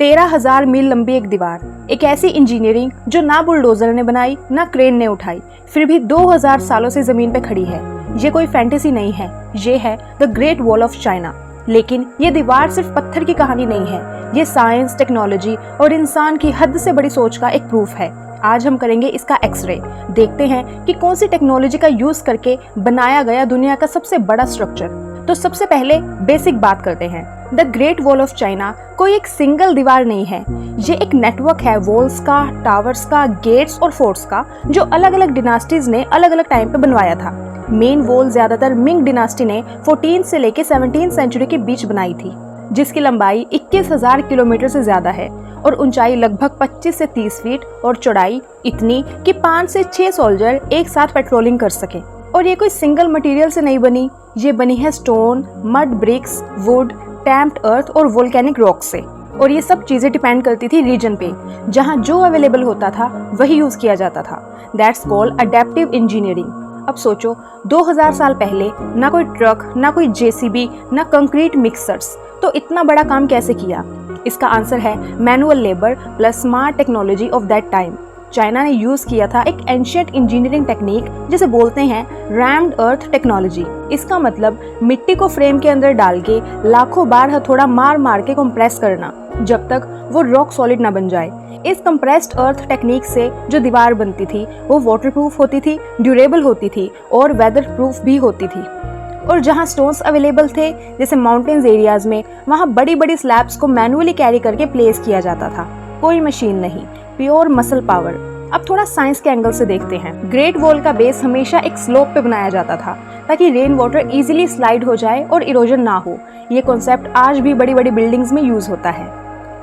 13,000 मील लंबी एक दीवार, एक ऐसी इंजीनियरिंग जो ना बुलडोजर ने बनाई ना क्रेन ने उठाई, फिर भी 2000 सालों से जमीन पे खड़ी है। ये कोई फैंटेसी नहीं है, ये है the great wall of China. लेकिन ये दीवार सिर्फ पत्थर की कहानी नहीं है, ये साइंस, टेक्नोलॉजी और इंसान की हद से बड़ी सोच का एक प्रूफ है। आज हम करेंगे इसका एक्सरे, देखते हैं कि कौन सी टेक्नोलॉजी का यूज करके बनाया गया दुनिया का सबसे बड़ा स्ट्रक्चर। तो सबसे पहले बेसिक बात करते हैं। The great wall of China कोई एक सिंगल दीवार नहीं है, ये एक नेटवर्क है वॉल्स का, टावर्स का, गेट्स और फोर्ट्स का, जो अलग अलग डिनास्टीज ने अलग अलग टाइम पे बनवाया था। मेन वॉल ज्यादातर मिंग डिनास्टी ने 14 से लेके 17 सेंचुरी के बीच बनाई थी, जिसकी लंबाई 21,000 किलोमीटर से ज्यादा है और ऊंचाई लगभग 25 से 30 फीट और चौड़ाई इतनी कि 5 से 6 सोल्जर एक साथ पेट्रोलिंग कर सके। और ये कोई सिंगल मटेरियल से नहीं बनी, ये बनी है स्टोन, मड ब्रिक्स, वुड, टैम्प्ड अर्थ और वोल्केनिक रॉक से। और ये सब चीजें डिपेंड करती थी रीजन पे, जहाँ जो अवेलेबल होता था वही यूज किया जाता था। That's called adaptive engineering. अब सोचो 2000 साल पहले ना कोई ट्रक, ना कोई जेसीबी, ना कंक्रीट मिक्सर्स, तो इतना बड़ा काम कैसे किया? इसका आंसर है manual labour plus smart technology of that time. China ने यूज किया था एक एंशिएंट इंजीनियरिंग टेक्निक जिसे बोलते हैं रैम्ड अर्थ टेक्नोलॉजी। इसका मतलब मिट्टी को फ्रेम के अंदर डाल के लाखों बार हथौड़ा मार मार के कंप्रेस करना, जब तक वो रॉक सॉलिड ना बन जाए। इस कंप्रेस्ड अर्थ टेक्निक से जो दीवार बनती थी वो वाटरप्रूफ होती थी, ड्यूरेबल होती थी और वेदर प्रूफ भी होती थी। और जहाँ स्टोन्स अवेलेबल थे जैसे माउंटेन्स एरियाज में, वहाँ बड़ी बड़ी स्लैब्स को मैनुअली कैरी करके प्लेस किया जाता था। कोई मशीन नहीं, प्योर मसल पावर। अब थोड़ा साइंस के एंगल से देखते हैं। ग्रेट वॉल का बेस हमेशा एक स्लोप पे बनाया जाता था ताकि रेन वाटर इजीली स्लाइड हो जाए और इरोजन ना हो। ये कॉन्सेप्ट आज भी बड़ी बड़ी बिल्डिंग्स में यूज होता है।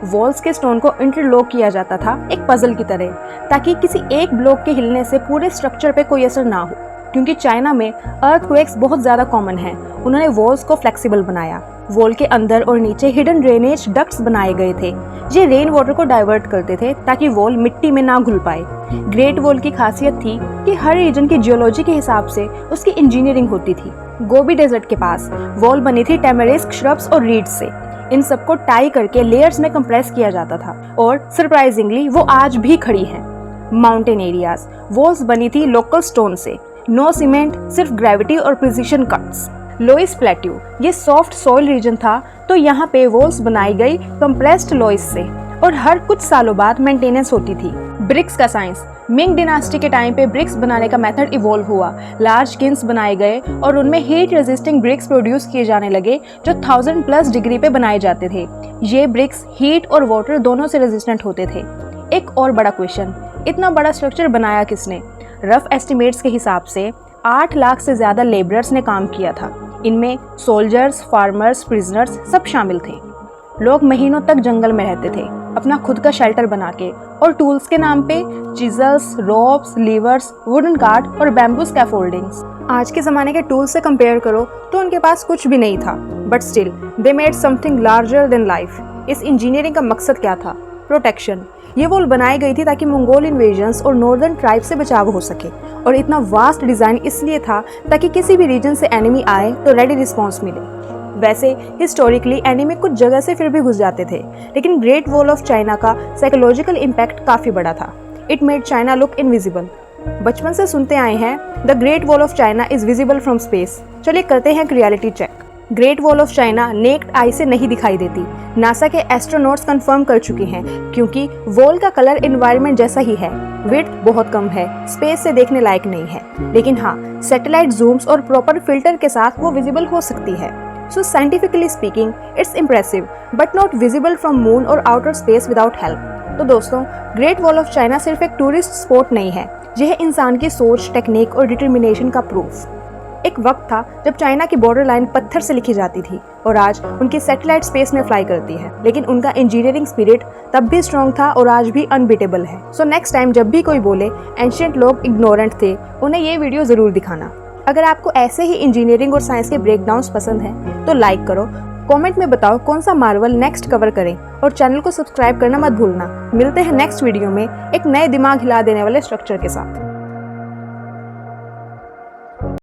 वॉल्स के स्टोन को इंटरलॉक किया जाता था एक पजल की तरह, ताकि किसी एक ब्लॉक के हिलने से पूरे स्ट्रक्चर पे कोई असर ना हो। क्योंकि चाइना में अर्थक्वेक्स बहुत ज्यादा कॉमन है, उन्होंने वॉल्स को फ्लेक्सिबल बनाया। वॉल के अंदर और नीचे हिडन ड्रेनेज डक्ट्स बनाए गए थे, ये रेन वाटर को डाइवर्ट करते थे ताकि वॉल मिट्टी में ना घुल पाए। ग्रेट वॉल की खासियत थी कि हर रीजन की जियोलॉजी के हिसाब से उसकी इंजीनियरिंग होती थी। गोबी डेजर्ट के पास वॉल बनी थी टेमेरिस्क श्रब्स और रीड्स से। इन सबको टाई करके लेयर्स में कंप्रेस किया जाता था और सरप्राइजिंगली वो आज भी खड़ी है। माउंटेन एरियाज वॉल्स बनी थी लोकल स्टोन से, नो सीमेंट, सिर्फ ग्रेविटी और प्रिसिशन कट्स। लोइस प्लेट्यू ये सॉफ्ट सॉइल रीजन था, तो यहाँ पे वॉल्स बनाई गई कंप्रेस्ड लोइस से और हर कुछ सालों बाद मेंटेनेंस होती थी। ब्रिक्स का साइंस मिंग डिनास्टी के टाइम पे ब्रिक्स बनाने का मेथड इवॉल्व हुआ। लार्ज किन्स बनाए गए और उनमें हीट रेजिस्टिंग ब्रिक्स प्रोड्यूस किए जाने लगे जो 1000+ डिग्री पे बनाए जाते थे। ये ब्रिक्स हीट और वाटर दोनों से रेजिस्टेंट होते थे। एक और बड़ा क्वेश्चन, इतना बड़ा स्ट्रक्चर बनाया किसने? रफ एस्टिमेट्स के हिसाब से 8 लाख से ज्यादा लेबरर्स ने काम किया था। इनमें सोल्जर्स, फार्मर्स, प्रिजनर्स सब शामिल थे। लोग महीनों तक जंगल में रहते थे अपना खुद का शेल्टर बना के, और टूल्स के नाम पे chisels, ropes, levers, wooden card और बैम्बू स्कैफोल्डिंग्स। आज के ज़माने के टूल्स से कंपेयर करो तो उनके पास कुछ भी नहीं था, but still they made something larger than life. इस इंजीनियरिंग का मकसद क्या था? प्रोटेक्शन। ये वॉल बनाई गई थी ताकि मंगोल इन्वेजन्स और नॉर्दर्न ट्राइब से बचाव हो सके, और इतना वास्ट डिज़ाइन इसलिए था ताकि किसी भी रीजन से एनिमी आए तो रेडी रिस्पॉन्स मिले। वैसे हिस्टोरिकली एनिमी कुछ जगह से फिर भी घुस जाते थे, लेकिन ग्रेट वॉल ऑफ चाइना का साइकोलॉजिकल इम्पैक्ट काफ़ी बड़ा था। It made China look invisible. बचपन से सुनते आए हैं the great wall of China is visible from space. चलिए करते हैं एक reality check. Great wall of China naked eye से नहीं दिखाई देती। नासा के एस्ट्रोनॉट्स कंफर्म कर चुके हैं, क्योंकि वॉल का कलर एनवायरनमेंट जैसा ही है, विड्थ बहुत कम है, स्पेस से देखने लायक नहीं है। लेकिन हाँ, सैटेलाइट जूम्स और प्रॉपर फिल्टर के साथ वो विजिबल हो सकती है। So scientifically speaking it's impressive but not visible from moon और आउटर स्पेस विदाउट हेल्प। तो दोस्तों, ग्रेट वॉल ऑफ चाइना सिर्फ एक टूरिस्ट स्पॉट नहीं है, यह है इंसान की सोच, टेक्निक और डिटर्मिनेशन का प्रूफ। एक वक्त था जब चाइना की बॉर्डर लाइन पत्थर से लिखी जाती थी, और आज उनकी सैटेलाइट स्पेस में फ्लाई करती है, लेकिन उनका इंजीनियरिंग स्पिरिट तब भी स्ट्रॉन्ग था और आज भी अनबीटेबल है। सो नेक्स्ट टाइम जब भी कोई बोले एंशिएंट लोग इग्नोरेंट थे, उन्हें ये वीडियो जरूर दिखाना। अगर आपको ऐसे ही इंजीनियरिंग और साइंस के ब्रेकडाउन्स पसंद हैं तो लाइक करो, कमेंट में बताओ कौन सा मार्वल नेक्स्ट कवर करें, और चैनल को सब्सक्राइब करना मत भूलना। मिलते हैं नेक्स्ट वीडियो में एक नए दिमाग हिला देने वाले स्ट्रक्चर के साथ।